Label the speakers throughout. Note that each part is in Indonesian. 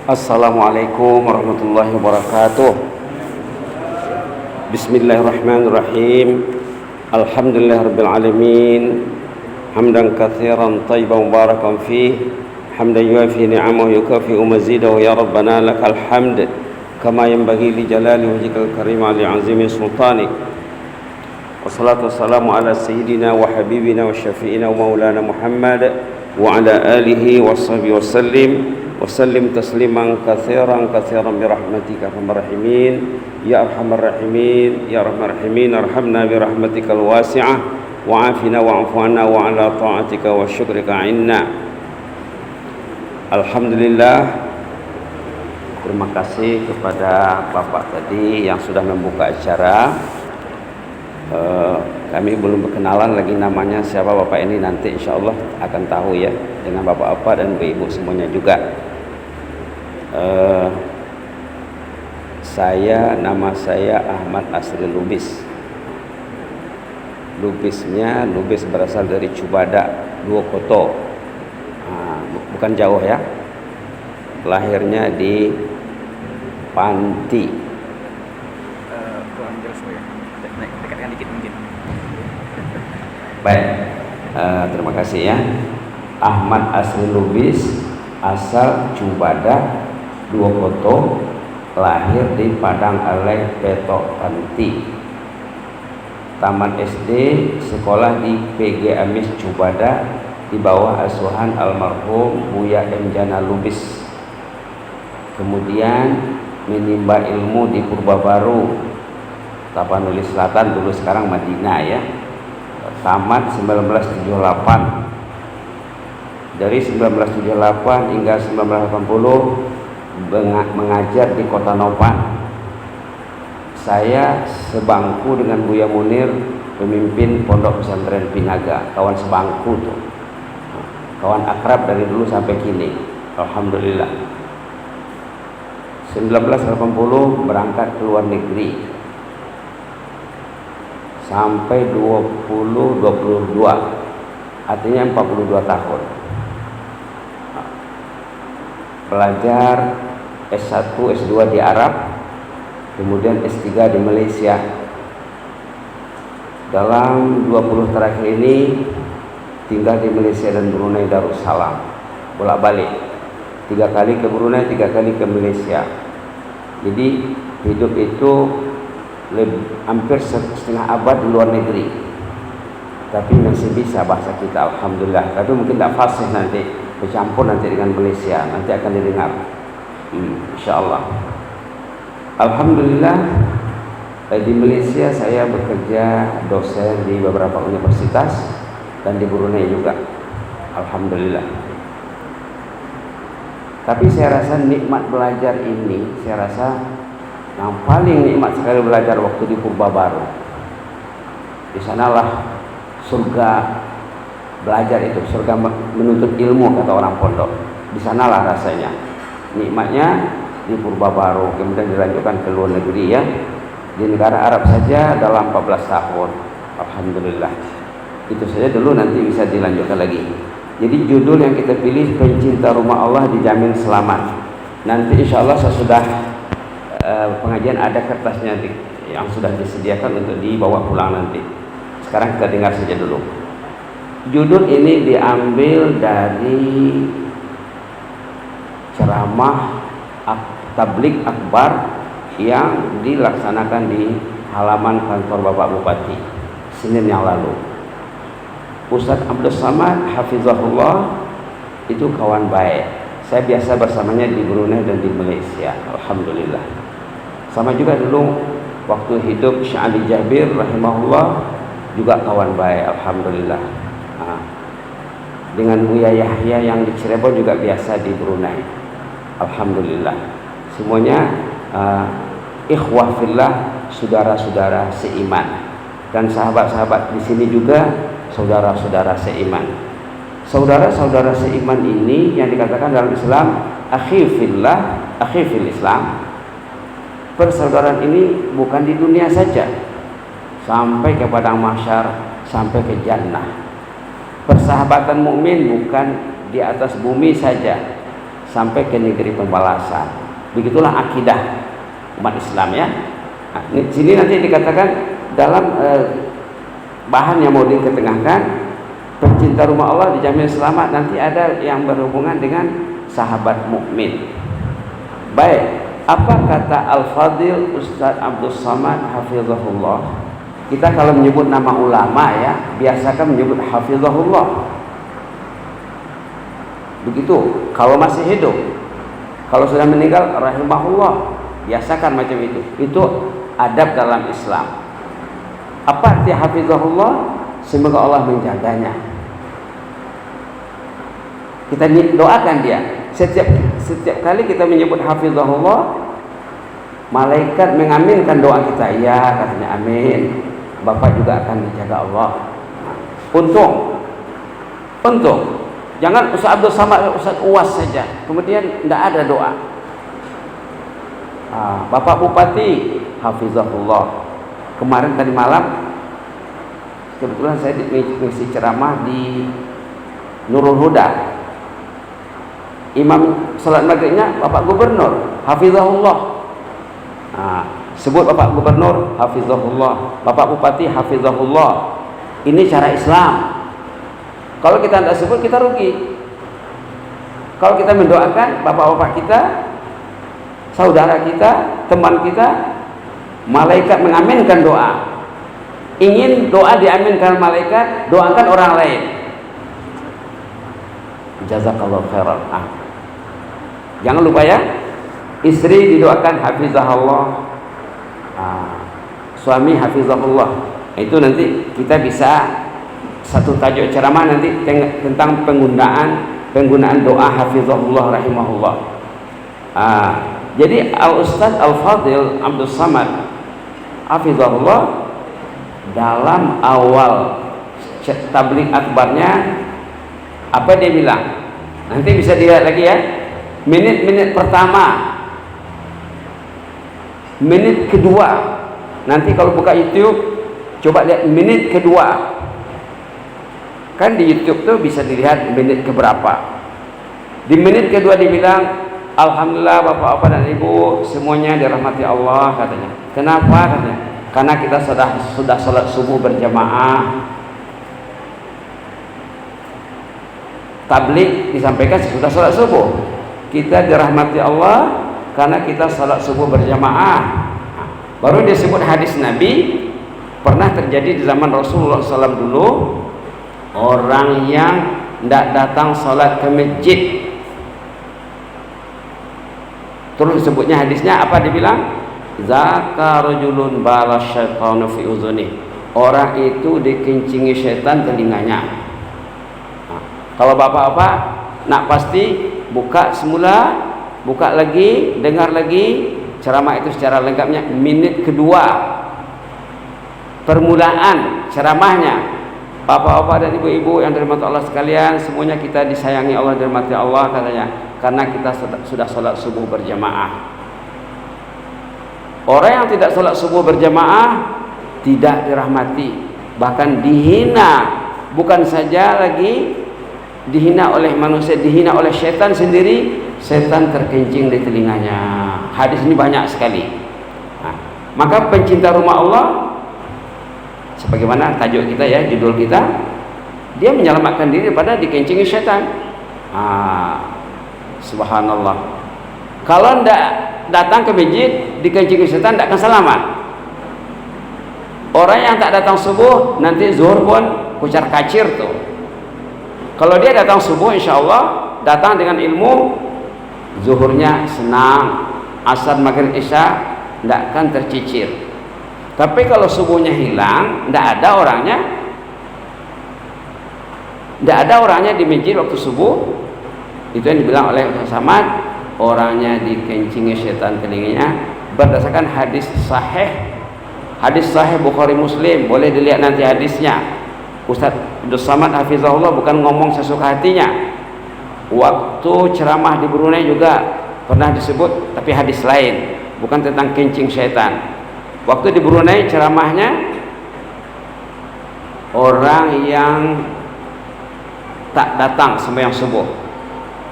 Speaker 1: Assalamualaikum warahmatullahi wabarakatuh. Bismillahirrahmanirrahim. Alhamdulillahirabbil alamin. Hamdan katsiran thayyiban mubarakan fih. Hamdan yuafi ni'amahu yukafi'u mazidahu ya rabbana lakal hamd kama yanbaghi li jalali wajhikal karim li 'azimi sultanik. Wassalatu wassalamu ala sayyidina wa habibina wa syafi'ina wa maulana Muhammad wa ala alihi wa sahbihi wa sallim tasliman katsiran birahmatika arhamar rahimin ya arhamar rahimin ya arhamar rahimin arhamna birahmatikal wasi'ah wa afina wa afu anna wa ala ta'atika wa syukrika inna. Alhamdulillah, terima kasih kepada Bapak tadi yang sudah membuka acara. Kami belum berkenalan lagi namanya siapa Bapak ini, nanti insya Allah akan tahu ya dengan Bapak-bapak dan Ibu semuanya juga. Nama saya Ahmad Asri Lubis. Lubis berasal dari Cubada, Duokoto. Bukan jauh ya. Lahirnya di Panti.
Speaker 2: Dekatkan dikit mungkin.
Speaker 1: Baik, terima kasih ya. Ahmad Asri Lubis, asal Cubada, Duokoto, lahir di Padang Aleh, Petok, Panti. Tamat SD, sekolah di PG Amis Cubada di bawah asuhan almarhum Buya M. Jana Lubis. Kemudian menimba ilmu di Purbabaru, Tapanuli Selatan, dulu sekarang Madinah ya. Tamat 1978. Dari 1978 hingga 1980 mengajar di Kota Nopan. Saya sebangku dengan Buya Munir, pemimpin Pondok Pesantren Pinaga, kawan sebangku tuh, kawan akrab dari dulu sampai kini. Alhamdulillah. 1980 berangkat ke luar negeri sampai 22, artinya 42 tahun. Belajar S1, S2 di Arab, kemudian S3 di Malaysia. Dalam 20 terakhir ini tinggal di Malaysia dan Brunei Darussalam, bolak-balik, 3 kali ke Brunei, 3 kali ke Malaysia. Jadi hidup itu hampir setengah abad di luar negeri, tapi masih bisa bahasa kita, alhamdulillah. Tapi mungkin tidak fasih nanti, bercampur nanti dengan Malaysia, nanti akan didengar, insyaallah. Alhamdulillah, di Malaysia saya bekerja dosen di beberapa universitas dan di Brunei juga, alhamdulillah. Tapi saya rasa nikmat belajar ini, saya rasa yang paling nikmat sekali belajar waktu di Purbabaru. Di sanalah surga belajar itu, surga menuntut ilmu kata orang pondok. Di sanalah rasanya nikmatnya di Purbabaru. Kemudian dilanjutkan ke luar negeri ya, di negara Arab saja dalam 14 tahun, alhamdulillah. Itu saja dulu, nanti bisa dilanjutkan lagi. Jadi judul yang kita pilih, pencinta rumah Allah dijamin selamat. Nanti insya Allah sesudah pengajian ada kertasnya yang sudah disediakan untuk dibawa pulang nanti. Sekarang kita dengar saja dulu. Judul ini diambil dari ceramah tablik akbar yang dilaksanakan di halaman kantor Bapak Bupati Senin yang lalu. Ustadz Abdul Samad hafizahullah itu kawan baik. Saya biasa bersamanya di Brunei dan di Malaysia, alhamdulillah. Sama juga dulu waktu hidup Syekh Ali Jabir rahimahullah, juga kawan baik, alhamdulillah. Dengan Buya Yahya yang di Cirebon juga biasa di Brunei, alhamdulillah. Semuanya ikhwah fillah, saudara-saudara seiman, dan sahabat-sahabat di sini juga saudara-saudara seiman. Saudara-saudara seiman ini yang dikatakan dalam Islam akhi fillah, akhi fil Islam. Persaudaraan ini bukan di dunia saja, sampai ke padang mahsyar, sampai ke jannah. Persahabatan mukmin bukan di atas bumi saja, sampai ke negeri pembalasan. Begitulah akidah umat Islam ya. Nah, di sini nanti dikatakan dalam bahan yang mau diketengahkan, pencinta rumah Allah dijamin selamat. Nanti ada yang berhubungan dengan sahabat mukmin. Baik, apa kata Al-Fadil Ustaz Abdul Samad hafizahullah? Kita kalau menyebut nama ulama ya, biasakan menyebut hafizahullah. Begitu kalau masih hidup. Kalau sudah meninggal rahimahullah, biasakan macam itu. Itu adab dalam Islam. Apa arti hafizahullah? Semoga Allah menjaganya. Kita doakan dia. Setiap kali kita menyebut hafizahullah, malaikat mengaminkan doa kita. Ya, katanya amin. Bapak juga akan dijaga Allah. Untung. Jangan Ustaz Abdul Samad, Ustaz Uwas saja. Kemudian tidak ada doa. Bapak Bupati hafizahullah. Kemarin tadi malam kebetulan saya mengisi ceramah di Nurul Huda. Imam salat maghribnya Bapak Gubernur hafizahullah. Sebut Bapak Gubernur hafizahullah, Bapak Bupati hafizahullah. Ini cara Islam. Kalau kita tidak sebut, kita rugi. Kalau kita mendoakan bapak-bapak kita, saudara kita, teman kita, malaikat mengaminkan doa. Ingin doa diaminkan malaikat, doakan orang lain. Jazakallahu khairan. Jangan lupa ya, istri didoakan hafizahullah, suami hafizahullah. Itu nanti kita bisa satu tajuk ceramah nanti tentang penggunaan doa hafizahullah rahimahullah. Jadi Al-Ustaz Al-Fadil Abdul Samad hafizahullah dalam awal tabligh akbarnya apa dia bilang? Nanti bisa dilihat lagi ya. Menit-menit pertama, menit kedua. Nanti kalau buka YouTube, coba lihat menit kedua. Kan di YouTube tuh bisa dilihat menit keberapa. Di menit kedua dibilang, alhamdulillah bapak-bapak dan ibu semuanya dirahmati Allah katanya. Kenapa katanya? Karena kita sudah sholat subuh berjamaah. Tabligh disampaikan sudah sholat subuh. Kita dirahmati Allah karena kita sholat subuh berjamaah. Baru disebut hadis Nabi, pernah terjadi di zaman Rasulullah SAW dulu, orang yang tidak datang sholat ke masjid. Terus disebutnya hadisnya apa dibilang? Zaka rajulun bala syaitanu fi uzuni. Orang itu dikencingi syaitan telinganya. Kalau bapak-bapak nak pasti buka semula, buka lagi, dengar lagi ceramah itu secara lengkapnya. Menit kedua permulaan ceramahnya. Bapak-bapak dan ibu-ibu yang dirahmati Allah sekalian, semuanya kita disayangi Allah, dirahmati Allah katanya, karena kita sudah sholat subuh berjamaah. Orang yang tidak sholat subuh berjamaah tidak dirahmati, bahkan dihina. Bukan saja lagi dihina oleh manusia, dihina oleh setan sendiri. Setan terkencing di telinganya. Hadis ini banyak sekali. Maka pencinta rumah Allah, sebagaimana tajuk kita ya, judul kita, dia menyelamatkan diri daripada dikencingi setan. Subhanallah. Kalau tidak datang ke masjid dikencingi setan, tidak akan selamat. Orang yang tak datang subuh nanti zuhur pun kucar kacir tuh. Kalau dia datang subuh, insya Allah datang dengan ilmu, zuhurnya senang, asar maghrib isya tidak akan tercicir. Tapi kalau subuhnya hilang, tidak ada orangnya di masjid waktu subuh, itu yang dibilang oleh Ustaz Samad, orangnya dikencingi setan telinganya, berdasarkan hadis sahih Bukhari Muslim. Boleh dilihat nanti hadisnya. Ustaz Abdul Samad hafizahullah bukan ngomong sesuka hatinya. Waktu ceramah di Brunei juga pernah disebut, tapi hadis lain, bukan tentang kencing setan. Waktu di Brunei ceramahnya, orang yang tak datang sembahyang subuh,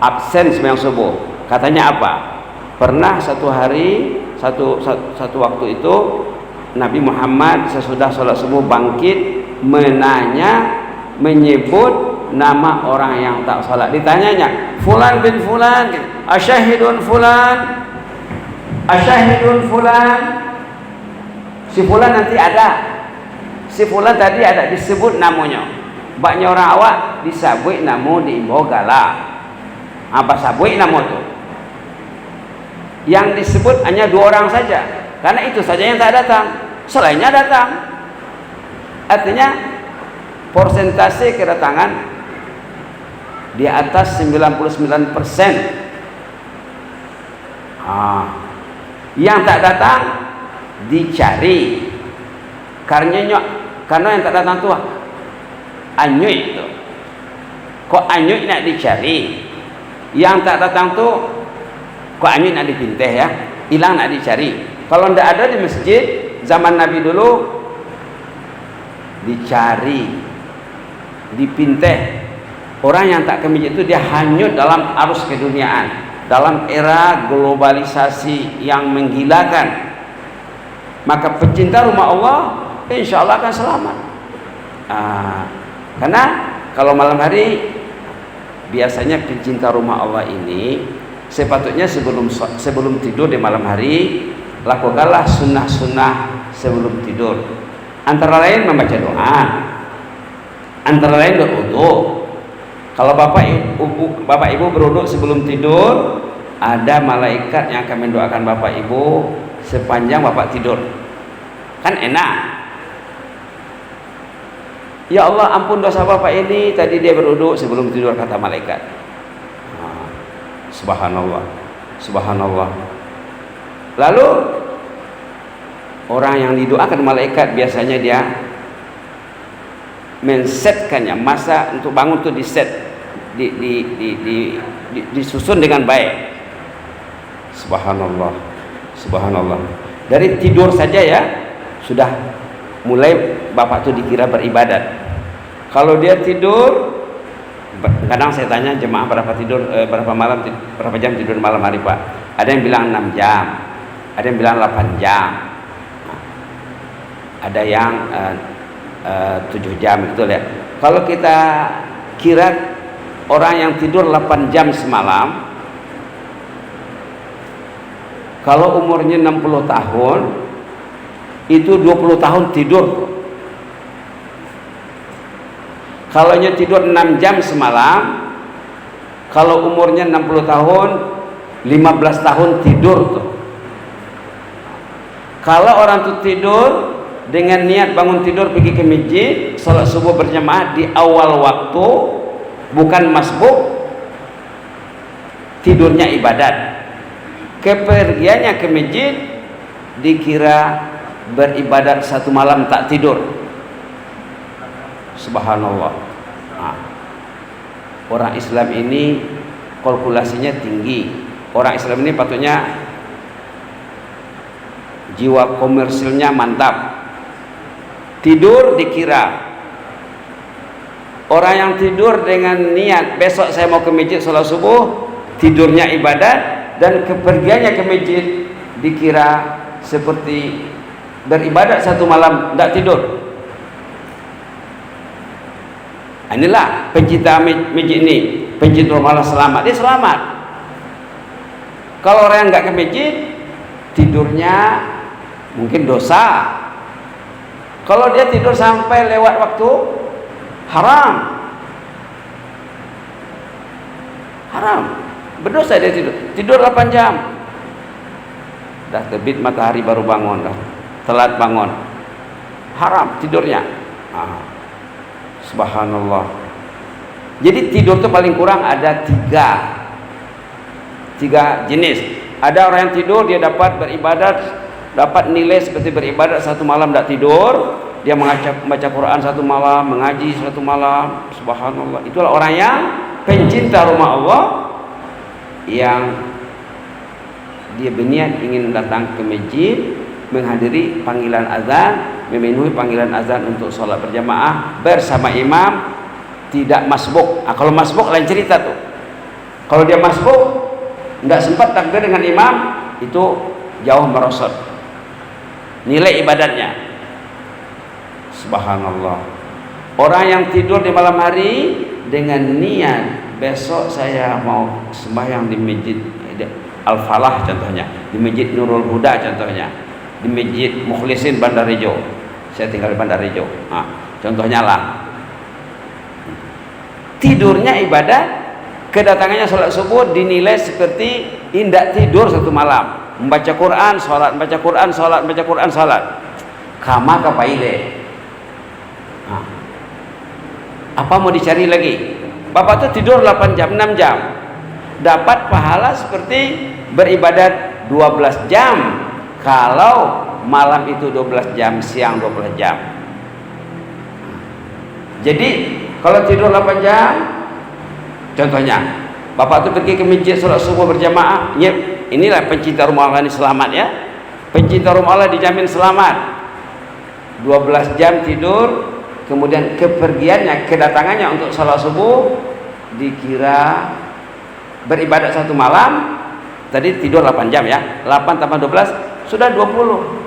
Speaker 1: absen sembahyang subuh. Katanya apa? Pernah satu hari, satu waktu itu Nabi Muhammad sesudah sholat subuh bangkit menyebut nama orang yang tak sholat. Ditanyanya, fulan bin fulan, asyahidun fulan, asyahidun fulan. Si fulan nanti ada, si fulan tadi ada disebut namanya. Banyak orang awak disabui namu di imbogala. Apa sabui namu tu? Yang disebut hanya 2 orang saja, karena itu saja yang tak datang, selainnya datang. Artinya persentase kedatangan di atas 99%. Yang tak datang dicari. Karena yang tak datang tu anyuik tu. Kok anyuik nak dicari? Yang tak datang tu kok anyuik nak dipinteh ya? Hilang nak dicari. Kalau tidak ada di masjid zaman Nabi dulu, dicari, dipinteh. Orang yang tak ke masjid itu dia hanyut dalam arus keduniaan, dalam era globalisasi yang menggilakan. Maka pencinta rumah Allah insya Allah akan selamat. Karena kalau malam hari biasanya pencinta rumah Allah ini sepatutnya sebelum tidur di malam hari lakukanlah sunnah-sunnah sebelum tidur. Antara lain membaca doa, antara lain berwudu. Kalau bapak ibu berwudu sebelum tidur, ada malaikat yang akan mendoakan bapak ibu sepanjang bapak tidur. Kan enak. Ya Allah, ampun dosa bapak ini, tadi dia berwudu sebelum tidur, kata malaikat. Subhanallah, subhanallah. Lalu orang yang didoakan malaikat biasanya dia mensetkannya, masa untuk bangun itu diset, disusun dengan baik. Subhanallah, subhanallah. Dari tidur saja ya sudah mulai bapak itu dikira beribadat. Kalau dia tidur, kadang saya tanya jemaah berapa jam tidur malam hari Pak? Ada yang bilang 6 jam, ada yang bilang 8 jam, ada yang 7 jam, gitu ya. Kalau kita kira orang yang tidur 8 jam semalam, kalau umurnya 60 tahun, itu 20 tahun tidur. Kalau tidur 6 jam semalam, kalau umurnya 60 tahun, 15 tahun tidur tuh. Kalau orang tuh tidur dengan niat bangun tidur pergi ke masjid, salat subuh berjamaah di awal waktu, bukan masbuk, tidurnya ibadat. Kepergiannya ke masjid dikira beribadat 1 malam tak tidur. Subhanallah. Orang Islam ini kalkulasinya tinggi. Orang Islam ini patutnya jiwa komersilnya mantap. Tidur dikira. Orang yang tidur dengan niat besok saya mau ke masjid salat subuh, tidurnya ibadat, dan kepergiannya ke masjid dikira seperti beribadat 1 malam tidak tidur. Inilah pencinta masjid ini, pencinta rumah Allah selamat, dia selamat. Kalau orang yang enggak ke masjid, tidurnya mungkin dosa. Kalau dia tidur sampai lewat waktu, haram. Haram. Berdosa dia tidur 8 jam. Dah terbit matahari baru bangun, dah telat bangun, haram tidurnya. Subhanallah. Jadi tidur itu paling kurang ada tiga jenis. Ada orang yang tidur dia dapat beribadat, dapat nilai seperti beribadat 1 malam tidak tidur. Dia membaca Quran 1 malam, mengaji 1 malam. Subhanallah. Itulah orang yang pencinta rumah Allah, yang dia berniat ingin datang ke masjid, menghadiri panggilan azan, memenuhi panggilan azan untuk sholat berjamaah bersama imam, tidak masbuk. Kalau masbuk lain cerita tuh. Kalau dia masbuk, tidak sempat takbir dengan imam, itu jauh merosot nilai ibadatnya. Subhanallah. Orang yang tidur di malam hari dengan niat besok saya mau sembahyang di masjid Al-Falah contohnya, di masjid Nurul Huda contohnya, di masjid Mukhlisin Bandarjo. Saya tinggal di Bandarjo. Nah, contohnya lah. Tidurnya ibadah, kedatangannya sholat subuh dinilai seperti tidak tidur satu malam. Membaca Quran, sholat, membaca Quran, sholat, membaca Quran, sholat. Kama kapaile. Nah, apa mau dicari lagi? Bapak tuh tidur 8 jam, 6 jam. Dapat pahala seperti beribadat 12 jam. Kalau malam itu 12 jam, siang 12 jam. Jadi kalau tidur 8 jam, contohnya Bapak tuh pergi ke masjid sholat subuh berjamaah. Ya, inilah pencinta rumah Allah ini selamat ya. Pencinta rumah Allah dijamin selamat. 12 jam tidur, kemudian kepergiannya, kedatangannya untuk sholat subuh dikira beribadat satu malam. Tadi tidur 8 jam ya, 8 tambah 12 sudah 20.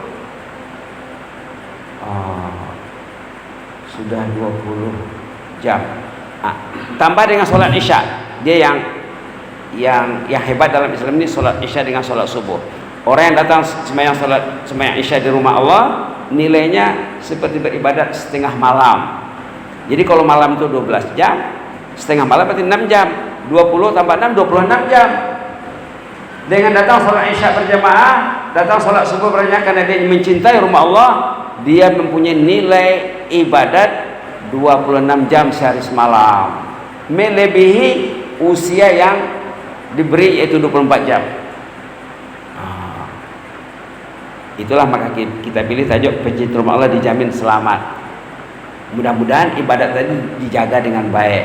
Speaker 1: Sudah 20 jam. Tambah dengan sholat isya. Dia yang hebat dalam Islam ini sholat isya dengan sholat subuh. Orang yang datang sembahyang isya di rumah Allah, nilainya seperti beribadat setengah malam. Jadi kalau malam itu 12 jam, setengah malam berarti 6 jam. 20 tambah 6, 26 jam. Dengan datang sholat isya berjamaah, datang sholat subuh berjamaah karena dia mencintai rumah Allah, dia mempunyai nilai ibadat 26 jam sehari semalam, melebihi usia yang diberi yaitu 24 jam. Itulah maka kita pilih tajuk pencinta rumah Allah dijamin selamat. Mudah-mudahan ibadat tadi dijaga dengan baik,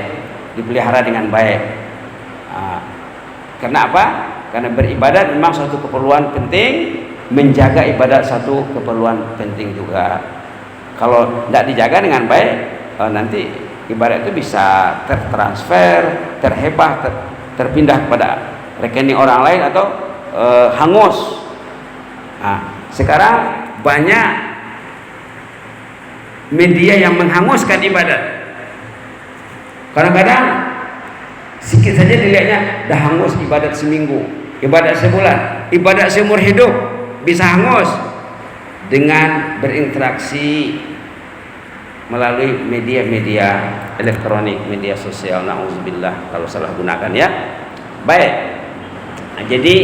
Speaker 1: dipelihara dengan baik. Karena apa? Karena beribadat memang suatu keperluan penting, menjaga ibadat satu keperluan penting juga. Kalau tidak dijaga dengan baik, nanti ibadat itu bisa tertransfer, terhebah, terpindah kepada rekening orang lain atau hangus. Sekarang banyak media yang menghanguskan ibadat. Kadang-kadang sedikit saja dilihatnya dah hangus ibadat seminggu, ibadat sebulan, ibadat seumur hidup bisa hangus dengan berinteraksi melalui media-media elektronik, media sosial. Na'udzubillah kalau salah gunakan ya. Baik. Nah, jadi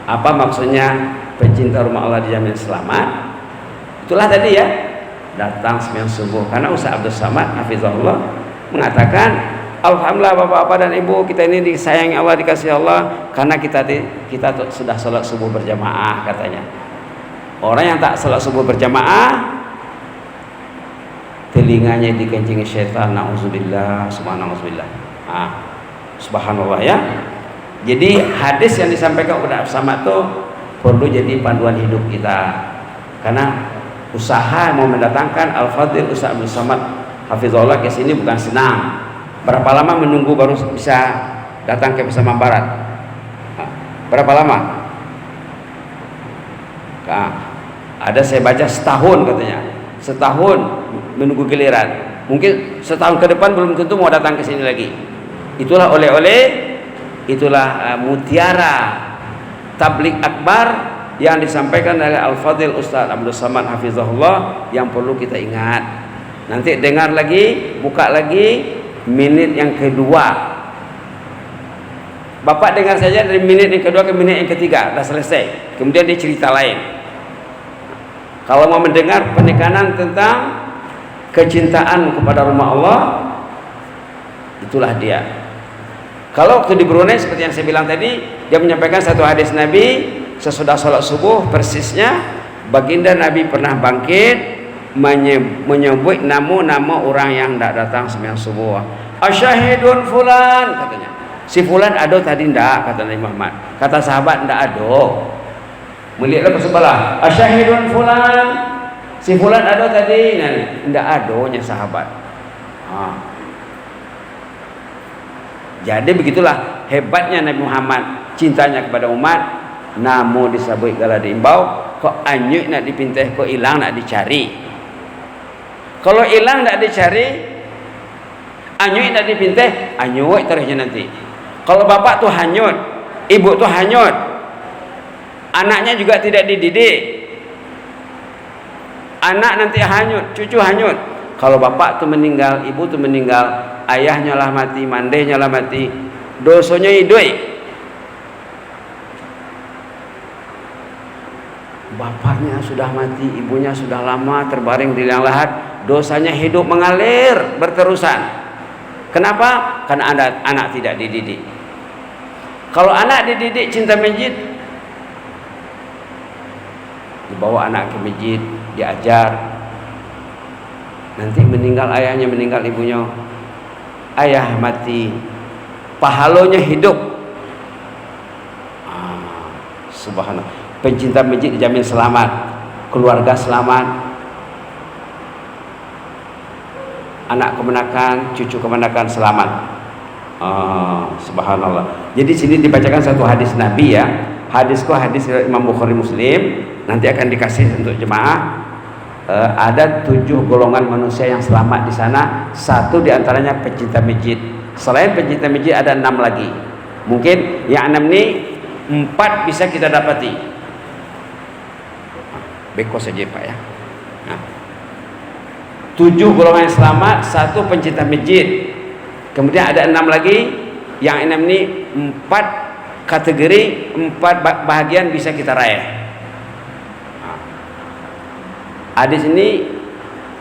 Speaker 1: apa maksudnya pencinta rumah Allah dijamin selamat? Itulah tadi ya, datang sembahyang subuh. Karena Ustaz Abdul Samad hafizahullah mengatakan, alhamdulillah bapak-bapak dan ibu, kita ini disayangi Allah, dikasih Allah karena kita sudah sholat subuh berjamaah katanya. Orang yang tak sholat subuh berjamaah, telinganya dikencingi syaitan. Na'udzubillah, subhanallah. Subhanallah ya. Jadi hadis yang disampaikan kepada Abdul Samad itu perlu jadi panduan hidup kita. Karena usaha mau mendatangkan Al-Fadhil Ustaz Abdul Samad hafizahullah ke sini bukan senang. Berapa lama menunggu baru bisa datang ke Pasaman Barat? Berapa lama? Ada saya baca setahun katanya. Setahun menunggu giliran. Mungkin setahun ke depan belum tentu mau datang ke sini lagi. Itulah oleh-oleh, itulah mutiara tablik akbar yang disampaikan oleh Al-Fadhil Ustaz Abdul Samad hafizahullah yang perlu kita ingat. Nanti dengar lagi, buka lagi menit yang kedua. Bapak dengar saja dari menit yang kedua ke menit yang ketiga, dah selesai. Kemudian dia cerita lain. Kalau mau mendengar penekanan tentang kecintaan kepada rumah Allah, itulah dia. Kalau waktu di Brunei seperti yang saya bilang tadi, dia menyampaikan satu hadis Nabi sesudah sholat subuh persisnya, baginda Nabi pernah bangkit menyebut nama orang yang tidak datang sembahyang subuh. Asyahidun fulan katanya. Si fulan ada tadi ndak, kata Nabi Muhammad. Kata sahabat ndak ada. Melihatlah ke sebelah. Asyahidun fulan. Si fulan ada tadi, ndak adanya sahabat. Jadi begitulah hebatnya Nabi Muhammad, cintanya kepada umat. Namun disabui gala diimbau, kok anyuk nak dipinteh, kok hilang nak dicari. Kalau hilang nak dicari, anyuk nak dipinteh, anyuk terusnya nanti. Kalau bapak tuh hanyut, ibu tuh hanyut, anaknya juga tidak dididik, anak nanti hanyut, cucu hanyut. Kalau bapak tuh meninggal, ibu tuh meninggal, ayahnya lah mati, mandehnya lah mati, dosanya hidup. Bapaknya sudah mati, ibunya sudah lama terbaring di liang lahat, dosanya hidup mengalir berterusan. Kenapa? Karena anak tidak dididik. Kalau anak dididik cinta masjid, dibawa anak ke masjid, diajar. Nanti meninggal ayahnya, meninggal ibunya, ayah mati, pahalanya hidup. Subhanallah. Pencinta masjid dijamin selamat, keluarga selamat, anak kemenakan, cucu kemenakan selamat. Subhanallah. Jadi sini dibacakan satu hadis Nabi ya. Hadisku hadis Imam Bukhari Muslim. Nanti akan dikasih untuk jemaah. Ada 7 golongan manusia yang selamat di sana. Satu diantaranya pencinta masjid. Selain pencinta masjid ada 6 lagi. Mungkin yang 6 ini 4 bisa kita dapati. Beko saja Pak ya. 7 golongan yang selamat, 1 pencinta masjid. Kemudian ada 6 lagi. Yang 6 ini 4 kategori, 4 bahagian bisa kita raih. Hadis ini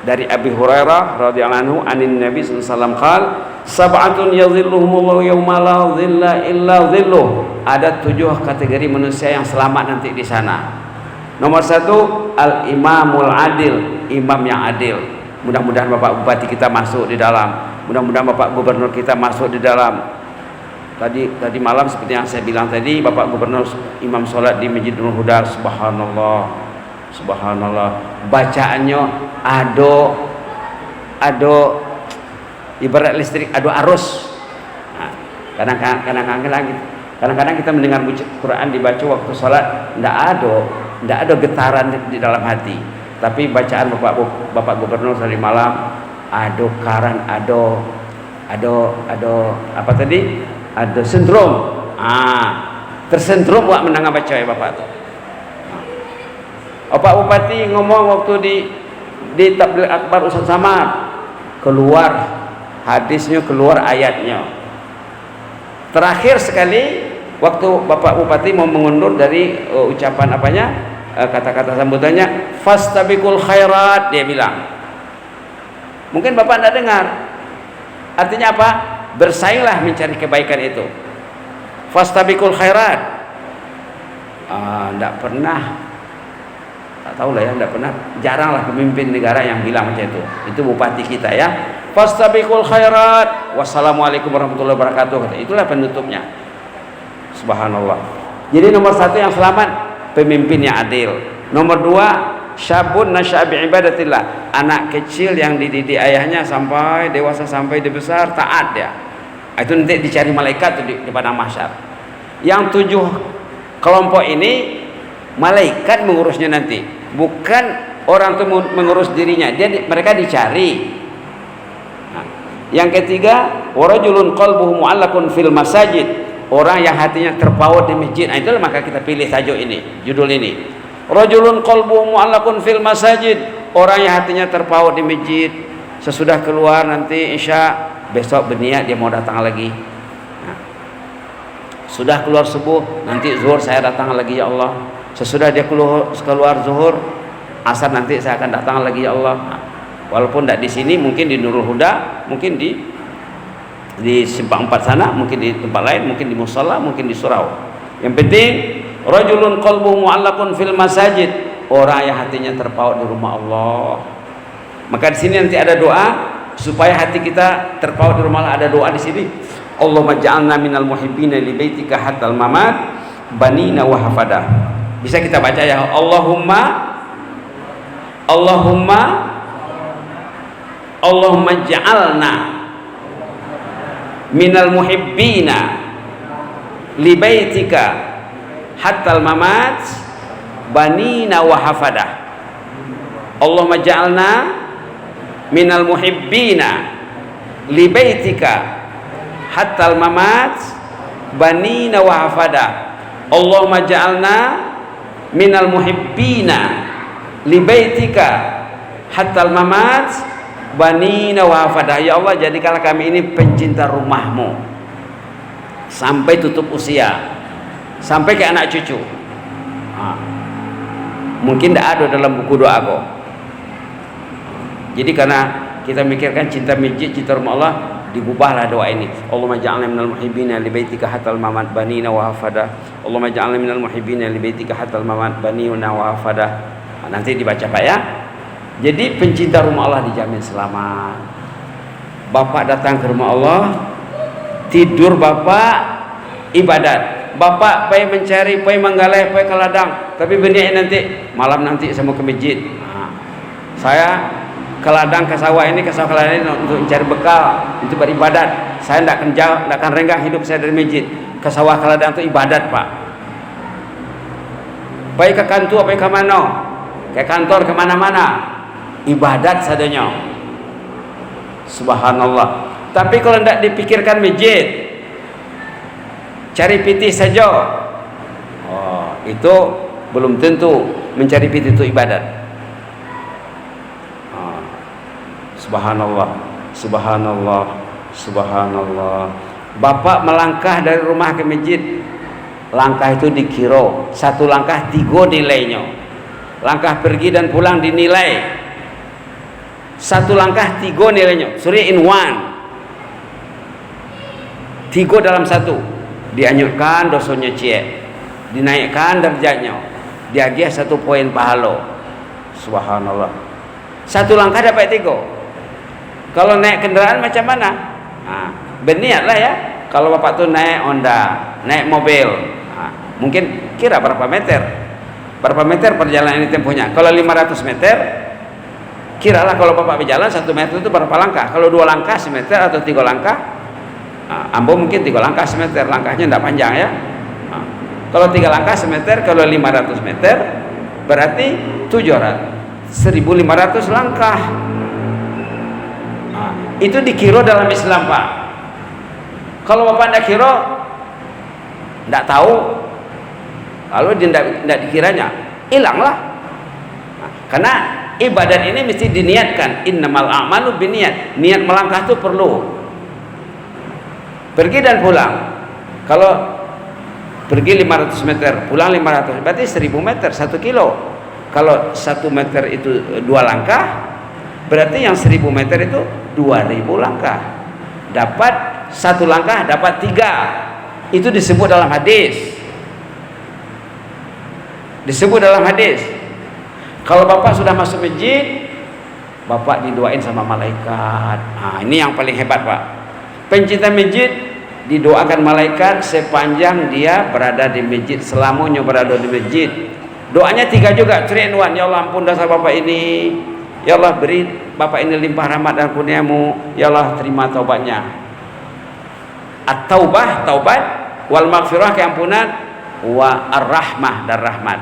Speaker 1: dari Abi Hurairah radhiyallahu anhu, anin Nabi sallallahu alaihi wasallam qala, sab'atun yadhilluhumullahu yawma la dhilla illa dhilluh. Ada 7 kategori manusia yang selamat nanti di sana. Nomor 1, al-imamul adil, imam yang adil. Mudah-mudahan Bapak Bupati kita masuk di dalam. Mudah-mudahan Bapak Gubernur kita masuk di dalam. Tadi malam seperti yang saya bilang tadi, Bapak Gubernur imam sholat di Masjid Nurul Huda. Subhanallah, subhanallah. Bacaannya ado ibarat listrik, ado arus. Kadang-kadang kita mendengar Quran dibaca waktu sholat, tidak ada getaran di dalam hati. Tapi bacaan Bapak Gubernur tadi malam, ado karan, ado apa tadi? Ado sentrum. Tersentrum wak mendengar baca ya Bapak tuh. Bapak Bupati ngomong waktu di Tabligh Akbar Ustaz Samad, keluar hadisnya, keluar ayatnya. Terakhir sekali waktu Bapak Bupati mau mengundur dari ucapan apanya, kata-kata sambutannya, fastabiqul khairat, dia bilang. Mungkin Bapak tidak dengar. Artinya apa? Bersainglah mencari kebaikan itu. Fastabiqul khairat. Tidak pernah, tak tahu lah ya, tidak pernah, jaranglah pemimpin negara yang bilang macam itu. Itu bupati kita ya. Fastabiqul khairat. Wassalamualaikum warahmatullahi wabarakatuh. Itulah penutupnya. Subhanallah. Jadi nomor 1 yang selamat, pemimpin yang adil. Nomor 2, syabun nasya'a bi ibadatillah, anak kecil yang dididik ayahnya sampai dewasa, sampai dia besar taat dia. Itu nanti dicari malaikat di padang mahsyar. Yang 7 kelompok ini malaikat mengurusnya nanti, bukan orang itu mengurus dirinya, mereka dicari. Yang ketiga, warajulun qalbuhu mu'allaqun fil masajid, orang yang hatinya terpaut di masjid. Itulah maka kita pilih tajuk ini, judul ini. Rajulun qalbuhu mu'allaqun fil masajid, orang yang hatinya terpaut di masjid. Sesudah keluar nanti Isya, besok berniat dia mau datang lagi. Sudah keluar subuh, nanti zuhur saya datang lagi ya Allah. Sesudah dia keluar zuhur, asar nanti saya akan datang lagi ya Allah. Walaupun tidak di sini, mungkin di Nurul Huda, mungkin di Simpang 4 sana, mungkin di tempat lain, mungkin di musala, mungkin di surau. Yang penting rajulun qalbuhu mu'allaqun fil masajid, orang yang hatinya terpaut di rumah Allah. Maka di sini nanti ada doa supaya hati kita terpaut di rumah Allah. Ada doa di sini. Allahumma ja'alna minal muhibbina li baitika hatal mamat banina wa hafada. Bisa kita baca ya, Allahumma ja'alna minal muhibbina li baitika hatta al-mamat banina wa hafadah. Allahumma ja'alna minal muhibbina li baitika hatta al-mamat banina wa hafadah. Allahumma ja'alna minal muhibbina li baitika hatta al-mamat banina wa hafadah. Ya Allah, jadikanlah kami ini pencinta rumahmu sampai tutup usia, sampai ke anak cucu. Mungkin tidak ada dalam buku doa aku. Jadi karena kita mikirkan cinta masjid, cinta rumah Allah, digubahlah doa ini. Allahumma ja'alna minal muhibbina li baitika hatal mamat banina wa hafadah. Allahumma ja'alna minal muhibbina li baitika hatal mamat banina wa hafadah. Nanti dibaca Pak ya. Jadi pencinta rumah Allah dijamin selamat. Bapak datang ke rumah Allah, tidur bapak ibadat. Bapak pengen mencari, pengen menggalai, pengen ke ladang, tapi berniat nanti malam nanti saya mau ke masjid. Saya ke ladang, ke sawah ini, ke sawah ke ladang ini untuk mencari bekal, untuk beribadat. Saya tidak akan renggang hidup saya dari masjid. Ke sawah ke ladang itu ibadat Pak. Baik ke kantor, baik ke mana, ke kantor, kemana-mana, ibadat sadanya. Subhanallah. Tapi kalau tidak dipikirkan masjid, cari piti saja, itu belum tentu mencari piti itu ibadat. Subhanallah, subhanallah, subhanallah. Bapak melangkah dari rumah ke masjid, langkah itu dikira, satu langkah 3 nilainya. Langkah pergi dan pulang dinilai, satu langkah 3 nilainya. 3 in 1, 3 dalam 1. Dianyurkan dosanya cie, dinaikkan derajatnya, diagih 1 poin pahala. Subhanallah. Satu langkah dapat 3. Kalau naik kendaraan macam mana? Berniatlah ya. Kalau bapak tuh naik Honda, naik mobil, mungkin kira berapa meter? Berapa meter perjalanan ini tempohnya? Kalau 500 meter, kiralah kalau bapak berjalan 1 meter itu berapa langkah? Kalau 2 langkah semeter atau 3 langkah? Ambo mungkin 3 langkah semeter, langkahnya tidak panjang ya. Kalau 3 langkah semeter, kalau 500 meter berarti 1.500 langkah. Itu dikira dalam Islam Pak. Kalau bapak tidak kira, tidak tahu, kalau tidak dikiranya, hilanglah. Karena ibadat ini mesti diniatkan. Innamal a'malu binniat. Niat melangkah itu perlu. Pergi dan pulang. Kalau pergi 500 meter, pulang 500, berarti 1000 meter, 1 kilo. Kalau 1 meter itu 2 langkah, berarti yang 1000 meter itu 2000 langkah. Dapat 1 langkah, dapat 3. Itu disebut dalam hadis. Disebut dalam hadis. Kalau bapak sudah masuk masjid, bapak didoain sama malaikat. Ini yang paling hebat Pak. Pencinta masjid didoakan malaikat sepanjang dia berada di masjid, selamanya berada di masjid. Doanya 3 juga, 3 in 1. Ya Allah, ampun dosa bapak ini. Ya Allah, beri bapak ini limpah rahmat dan kurniamu. Ya Allah, terima taubatnya. At-taubah, taubat, wal maghfirah, keampunan, wa ar-rahmah, dan rahmat.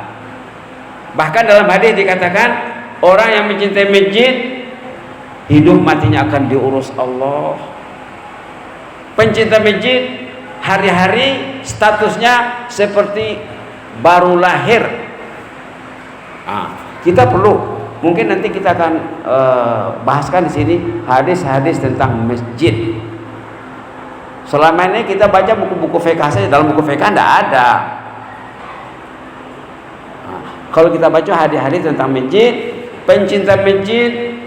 Speaker 1: Bahkan dalam hadis dikatakan, orang yang mencintai masjid, hidup matinya akan diurus Allah. Pencinta masjid hari-hari statusnya seperti baru lahir. Kita perlu, mungkin nanti kita akan bahaskan di sini hadis-hadis tentang masjid. Selama ini kita baca buku-buku fiqh saja, dalam buku fiqh tidak ada. Kalau kita baca hadis-hadis tentang masjid, pencinta masjid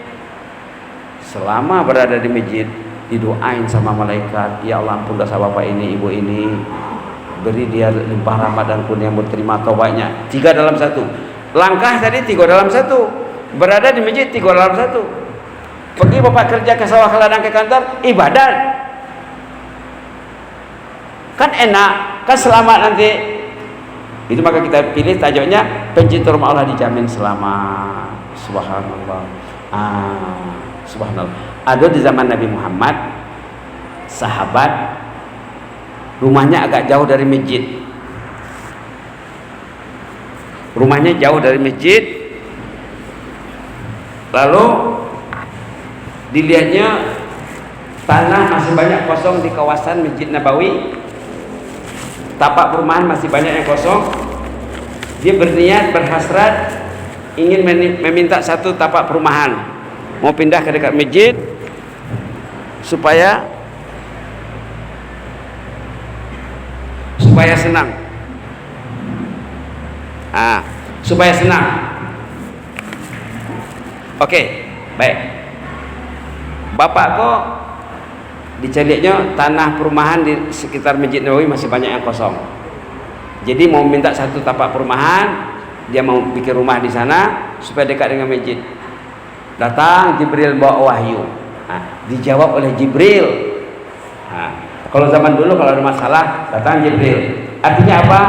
Speaker 1: selama berada di masjid didoain sama malaikat. Ya Allah, ampun dosa bapak ini, ibu ini, beri dia limpah rahmat dan kurnia, terima taubatnya. 3 dalam 1. Langkah tadi 3 dalam 1. Berada di masjid 3 dalam 1. Pergi bapak kerja ke sawah, ke ladang, ke kantor, ibadat. Kan enak, kan selamat nanti. Itu maka kita pilih tajuknya pencinta rumah Allah dijamin selamat. Subhanallah. Subhanallah. Ada di zaman Nabi Muhammad sahabat rumahnya agak jauh dari masjid. Rumahnya jauh dari masjid. Lalu dilihatnya tanah masih banyak kosong di kawasan Masjid Nabawi. Tapak perumahan masih banyak yang kosong. Dia berniat, berhasrat ingin meminta satu tapak perumahan, mau pindah ke dekat masjid supaya senang. Supaya senang. Oke, baik. Bapak kok dicarinya tanah perumahan di sekitar Masjid Nabawi masih banyak yang kosong. Jadi mau minta satu tapak perumahan, dia mau bikin rumah di sana supaya dekat dengan masjid. Datang Jibril bawa wahyu. Dijawab oleh Jibril. Kalau zaman dulu kalau ada masalah datang Jibril. Artinya apa?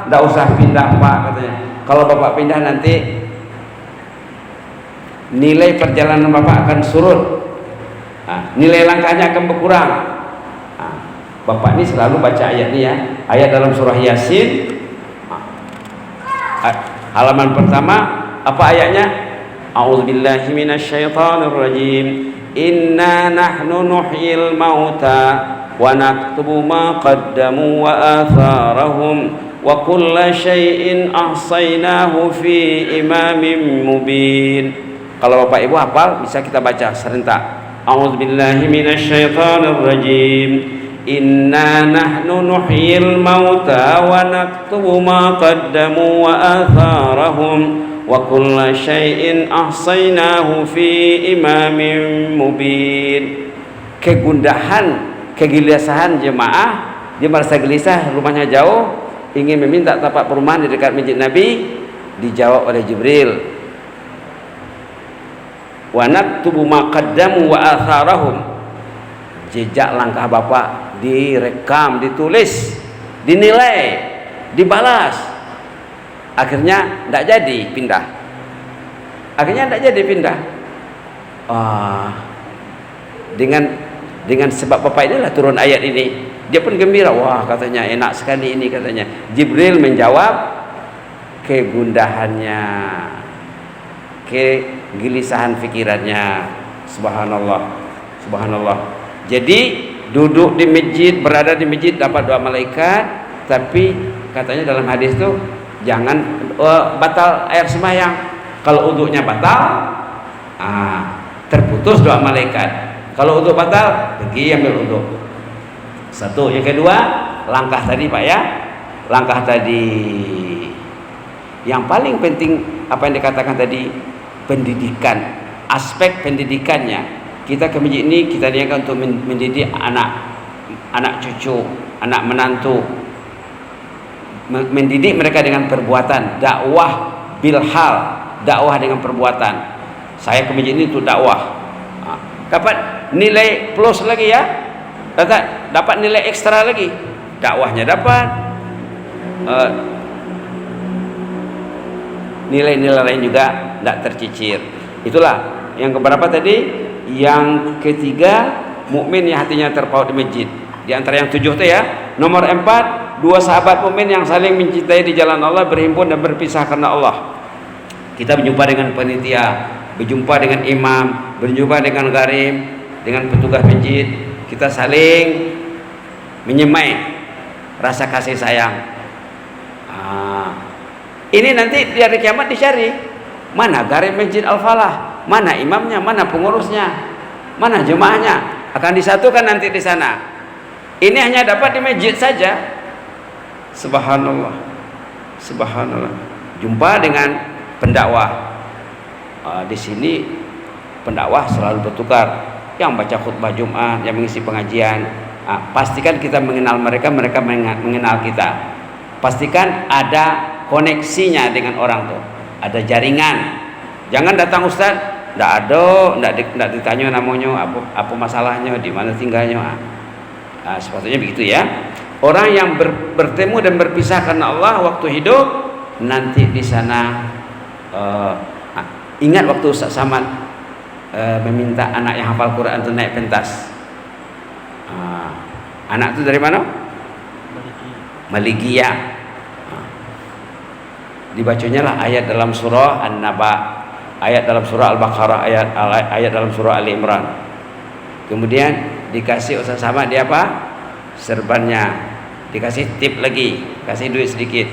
Speaker 1: Tidak usah pindah Pak, katanya. Kalau Bapak pindah nanti nilai perjalanan Bapak akan surut. Nilai langkahnya akan berkurang. Bapak ini selalu baca ayat ini ya. Ayat dalam surah Yasin. Halaman pertama, apa ayatnya? A'udzubillahi minasyaitonirrajim. Inna nahnu nuhyil mauta wa naktubu ma qaddamu wa atharahum wa kulla syai'in ahsaynahu fi imamin mubin. Kalau Bapak Ibu hafal bisa kita baca serentak. A'udzubillahi minasyaitonirrajim. Inna nahnu nuhyil mauta wa naktubu ma qaddamu wa atharahum wa kulla syai'in ahsaynahu fi imamin mubin. Kegundahan, kegelisahan jemaah, dia merasa gelisah, rumahnya jauh, ingin meminta tapak perumahan di dekat masjid Nabi, dijawab oleh Jibril. Wa naktubu ma qaddamu wa atharahum. Jejak langkah Bapak direkam, ditulis, dinilai, dibalas. Akhirnya tidak jadi pindah. Dengan sebab Bapak inilah turun ayat ini. Dia pun gembira. Wah, katanya enak sekali ini, katanya. Jibril menjawab kegundahannya, kegelisahan pikirannya. Subhanallah, subhanallah. Jadi duduk di masjid, berada di masjid dapat doa malaikat, tapi katanya dalam hadis itu jangan batal air sembahyang. Kalau uduknya batal, terputus doa malaikat. Kalau uduk batal, pergi ambil uduk. Satu. Yang kedua, langkah tadi Pak ya, langkah tadi. Yang paling penting apa yang dikatakan tadi, pendidikan, aspek pendidikannya. Kita ke masjid ini kita niatkan untuk mendidik anak cucu, anak menantu, mendidik mereka dengan perbuatan, dakwah bilhal, dakwah dengan perbuatan. Saya ke masjid ini untuk dakwah. Dapat nilai plus lagi ya, dapat nilai ekstra lagi, dakwahnya dapat, nilai-nilai lain juga tidak tercicir. Itulah yang keberapa tadi. Yang ketiga, mukmin yang hatinya terpaut di masjid. Di antara yang 7 itu ya. Nomor 4, 2 sahabat mukmin yang saling mencintai di jalan Allah, berhimpun dan berpisah karena Allah. Kita berjumpa dengan panitia, berjumpa dengan imam, berjumpa dengan gharim, dengan petugas masjid. Kita saling menyemai rasa kasih sayang. Ini nanti di hari kiamat dicari. Mana gharim Masjid Al-Falah? Mana imamnya, mana pengurusnya, mana jemaahnya, akan disatukan nanti di sana. Ini hanya dapat di masjid saja. Subhanallah, subhanallah. Jumpa dengan pendakwah. Di sini pendakwah selalu bertukar. Yang baca khutbah Jumat, yang mengisi pengajian. Pastikan kita mengenal mereka, mereka mengenal kita. Pastikan ada koneksinya dengan orang tuh, ada jaringan. Jangan datang Ustaz, tidak ditanya namanya, apa masalahnya, di mana tinggalnya. Sepatutnya begitu ya. Orang yang bertemu dan berpisah karena Allah waktu hidup, nanti di sana ingat waktu Ustaz Samad meminta anak yang hafal Quran itu naik pentas. Anak itu dari mana? Maligiyah. Dibacanya lah ayat dalam surah An-Naba, ayat dalam surah Al-Baqarah, ayat dalam surah Ali Imran. Kemudian dikasih Ustaz Samad dia apa? Serbannya. Dikasih tip lagi, kasih duit sedikit.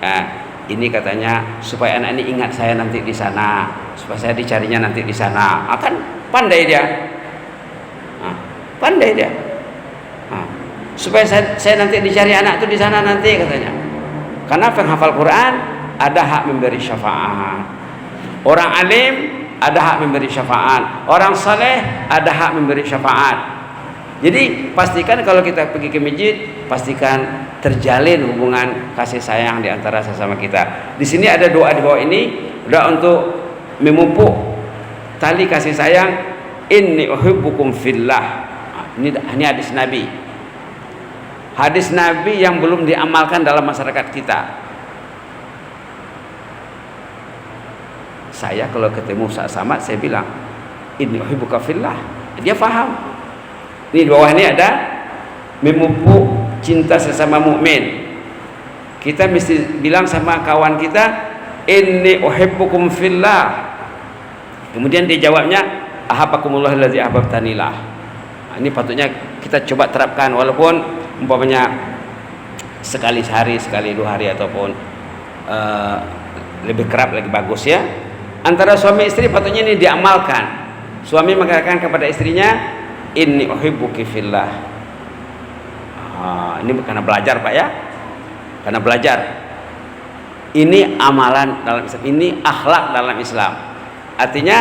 Speaker 1: Nah, ini katanya supaya anak ini ingat saya nanti di sana, supaya saya dicarinya nanti di sana. Akan pandai dia. Nah, pandai dia. Nah, supaya saya nanti dicari anak itu di sana nanti katanya. Karena penghafal Quran ada hak memberi syafaat. Orang alim ada hak memberi syafaat. Orang saleh ada hak memberi syafaat. Jadi pastikan kalau kita pergi ke masjid, pastikan terjalin hubungan kasih sayang di antara sesama kita. Di sini ada doa di bawah ini, doa untuk memupuk tali kasih sayang. Inni uhibbukum fillah. Ini hadis Nabi. Hadis Nabi yang belum diamalkan dalam masyarakat kita. Saya kalau ketemu Ustaz Samad, saya bilang inni uhibbuka fillah. Dia faham. Ini di bawah ini ada memupuk cinta sesama mukmin. Kita mesti bilang sama kawan kita, inni uhibbukum fillah. Kemudian dia jawabnya, ahabbakumullah allazi ahbabtanilah. Nah, ini patutnya kita coba terapkan, walaupun umpamanya sekali sehari, sekali 2 hari, ataupun lebih kerap lagi bagus ya. Antara suami istri patutnya ini diamalkan. Suami mengatakan kepada istrinya, inni uhibbuki fillah. Ini karena belajar Pak ya, karena belajar. Ini amalan dalam Islam, ini akhlak dalam Islam. Artinya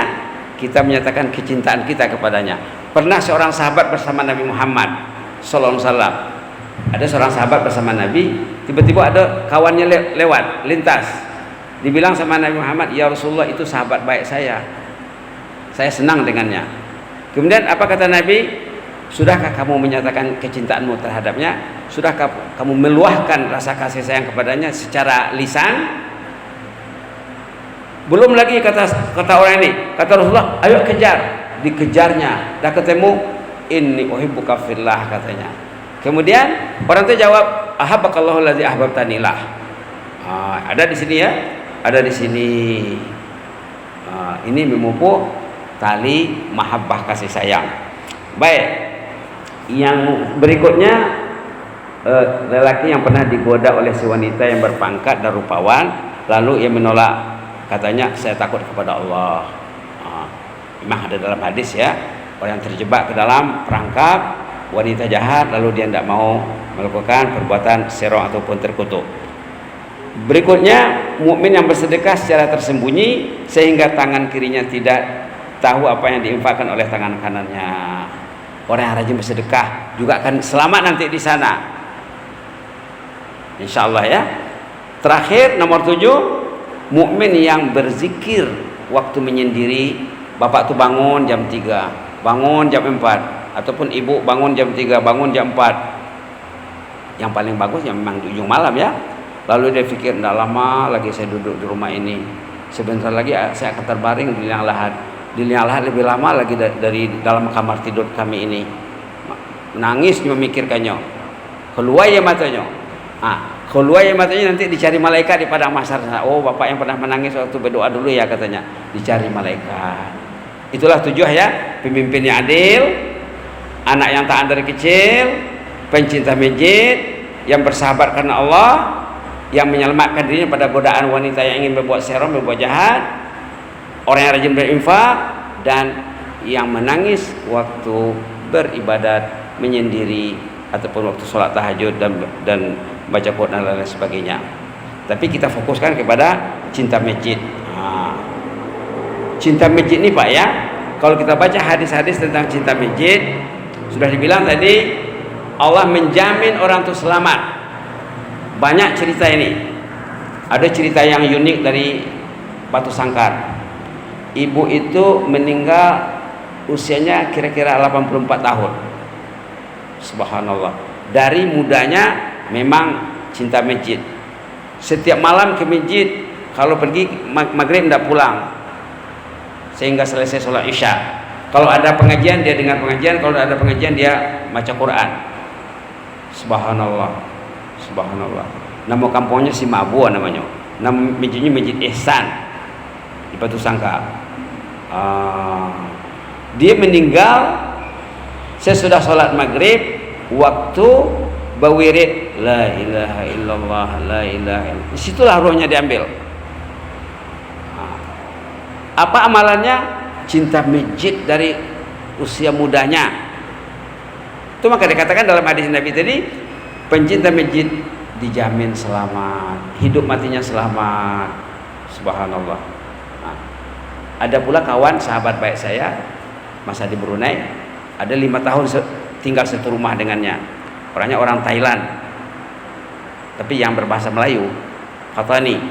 Speaker 1: kita menyatakan kecintaan kita kepadanya. Pernah seorang sahabat bersama Nabi Muhammad sallallahu alaihi wasallam. Ada seorang sahabat bersama Nabi, tiba-tiba ada kawannya lewat lintas. Dibilang sama Nabi Muhammad, ya Rasulullah, itu sahabat baik saya senang dengannya. Kemudian apa kata Nabi? Sudahkah kamu menyatakan kecintaanmu terhadapnya? Sudahkah kamu meluahkan rasa kasih sayang kepadanya secara lisan? Belum lagi kata orang ini, kata Rasulullah, ayo kejar. Dikejarnya, dah ketemu, inni uhibbuka fillah katanya. Kemudian orang itu jawab, ahabbakallahu allazi ahbabtanilah. Ada di sini ya, ada di sini. Ini memupuk tali mahabbah kasih sayang. Baik, yang berikutnya, lelaki yang pernah digoda oleh si wanita yang berpangkat dan rupawan, lalu ia menolak, katanya saya takut kepada Allah. Memang ada dalam hadis ya, orang yang terjebak ke dalam perangkap wanita jahat lalu dia tidak mau melakukan perbuatan serong ataupun terkutuk. Berikutnya, mukmin yang bersedekah secara tersembunyi sehingga tangan kirinya tidak tahu apa yang diinfakkan oleh tangan kanannya. Orang yang rajin bersedekah juga akan selamat nanti di sana, insyaallah ya. Terakhir, nomor 7, mukmin yang berzikir waktu menyendiri. Bapak tuh bangun jam 3, bangun jam 4, ataupun ibu bangun jam 3, bangun jam 4. Yang paling bagus yang memang di ujung malam ya. Lalu dia pikir, tidak lama lagi saya duduk di rumah ini, sebentar lagi saya akan terbaring di liang lahat. Di liang lahat lebih lama lagi dari dalam kamar tidur kami ini. Nangis memikirkannya, keluar ya matanya. Keluar ya matanya, nanti dicari malaikat di padang mahsyar. Oh, bapak yang pernah menangis waktu berdoa dulu ya katanya, dicari malaikat. Itulah 7 ya, pemimpin yang adil, anak yang taat dari kecil, pencinta masjid, yang bersahabat karena Allah, yang menyelamatkan dirinya pada godaan wanita yang ingin berbuat serong, berbuat jahat, orang yang rajin berinfak, dan yang menangis waktu beribadat menyendiri ataupun waktu sholat tahajud dan baca Quran dan lain sebagainya. Tapi kita fokuskan kepada cinta masjid. Cinta masjid ini Pak ya, kalau kita baca hadis-hadis tentang cinta masjid, sudah dibilang tadi Allah menjamin orang itu selamat. Banyak cerita ini. Ada cerita yang unik dari Batu Sangkar. Ibu itu meninggal usianya kira-kira 84 tahun. Subhanallah. Dari mudanya memang cinta masjid. Setiap malam ke masjid, kalau pergi maghrib tidak pulang sehingga selesai sholat isya. Kalau ada pengajian dia dengar pengajian, kalau ada pengajian dia baca Quran. Subhanallah, subhanallah. Nama kampungnya si Mabua namanya. Nama masjidnya Masjid Ihsan di Batu Sangka. Dia meninggal sesudah sholat maghrib, waktu bawirid la ilaha illallah, la ilaha illallah. Disitulah rohnya diambil. Apa amalannya? Cinta masjid dari usia mudanya. Itu maka dikatakan dalam hadis Nabi tadi, pencinta masjid dijamin selamat, hidup matinya selamat. Subhanallah. Nah, ada pula kawan sahabat baik saya masa di Brunei, ada 5 tahun tinggal satu rumah dengannya. Orangnya orang Thailand, tapi yang berbahasa Melayu, Khatani.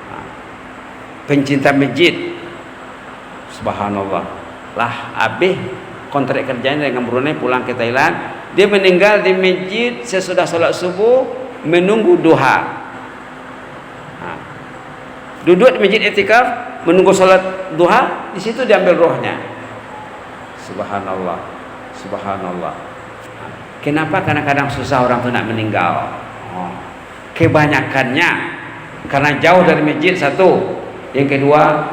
Speaker 1: Nah, pencinta masjid. Subhanallah. Lah abih kontrak kerjanya dengan Brunei, pulang ke Thailand. Dia meninggal di masjid sesudah sholat subuh, menunggu duha. Nah, duduk di masjid i'tikaf menunggu sholat duha, di situ diambil rohnya. Subhanallah, subhanallah. Kenapa kadang-kadang susah orang itu nak meninggal? Kebanyakannya karena jauh dari masjid, satu. Yang kedua,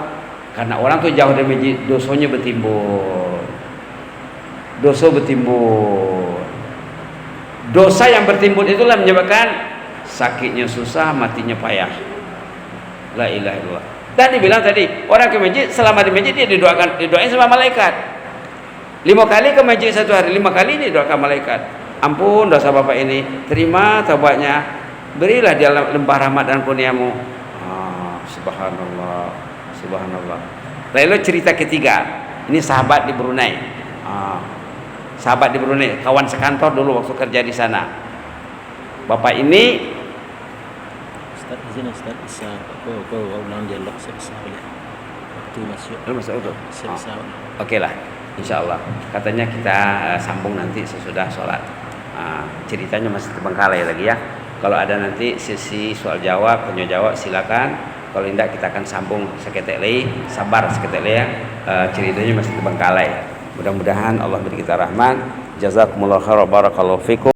Speaker 1: karena orang tuh jauh dari masjid, dosanya bertimbul. Dosa bertimbul. Dosa yang bertimbul itulah menyebabkan sakitnya susah, matinya payah. La ilaha illallah. Dan dibilang tadi, orang ke masjid, selama di masjid dia didoain sama malaikat. 5 kali ke masjid satu hari, 5 kali didoakan malaikat. Ampun dosa bapak ini, terima taubatnya, berilah dia lembah rahmat dan kurniamu. Subhanallah, subhanallah. Lalu cerita ketiga, ini sahabat di Brunei. Sahabat di Brunei, kawan sekantor dulu waktu kerja di sana. Bapak ini,
Speaker 3: Ustaz, izin Ustaz, bisa kau ulang dialog sebesar boleh. Waktu masuk
Speaker 1: itu.
Speaker 3: sebesar.
Speaker 1: Oke lah, insya Allah. Katanya kita sambung nanti sesudah sholat. Ceritanya masih terbengkalai lagi ya. Kalau ada nanti sesi soal jawab, tanya jawab, silakan. Kalau tidak kita akan sambung seketek lagi. Sabar seketek lagi ya. Ceritanya masih terbengkalai. Mudah-mudahan Allah beri kita rahmat. Jazakumullah khairan, barakallahu fikum.